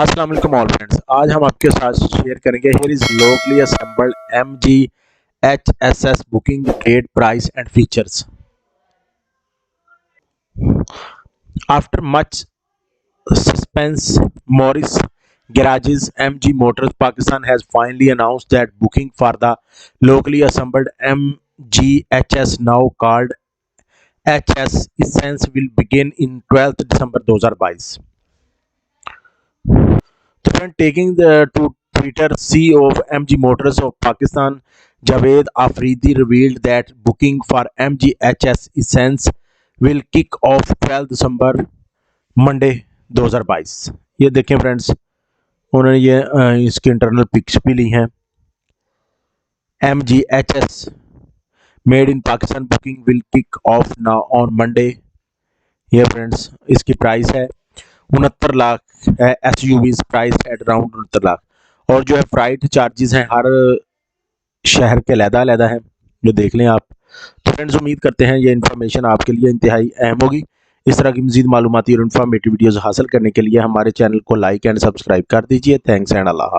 अस्सलाम वालेकुम all friends. आज हम आपके साथ शेयर करेंगे here is locally assembled MGHSS booking date price and features. After much suspense, Morris Garages MG Motors Pakistan has finally announced that booking for the locally assembled MGHS, now called HS Essence, will begin in 12th December 2022. The friend taking to Twitter, CEO of MG Motors of Pakistan, Javed Afridi, revealed that booking for MGHS Essence will kick off 12 December Monday 2022। ये देखें friends, उन्होंने ये इसकी internal pics भी ली हैं। MGHS made in Pakistan booking will kick off now on Monday. ये friends इसकी price है 69 लाख है। SUVs price at around 69 lakh. और जो है फ्राइट चार्जेस हैं हर शहर के अलग-अलग हैं, जो देख लें आप। तो फ्रेंड्स उम्मीद करते हैं ये इन्फॉर्मेशन आपके लिए इंतहाई अहम होगी। इस तरह की मज़ीद मालूमाती और इन्फॉर्मेटिव वीडियोज़ हासिल करने के लिए हमारे चैनल को लाइक एंड सब्सक्राइब कर दीजिए। थैंक्स एंड अल्लाह हाफ़िज़।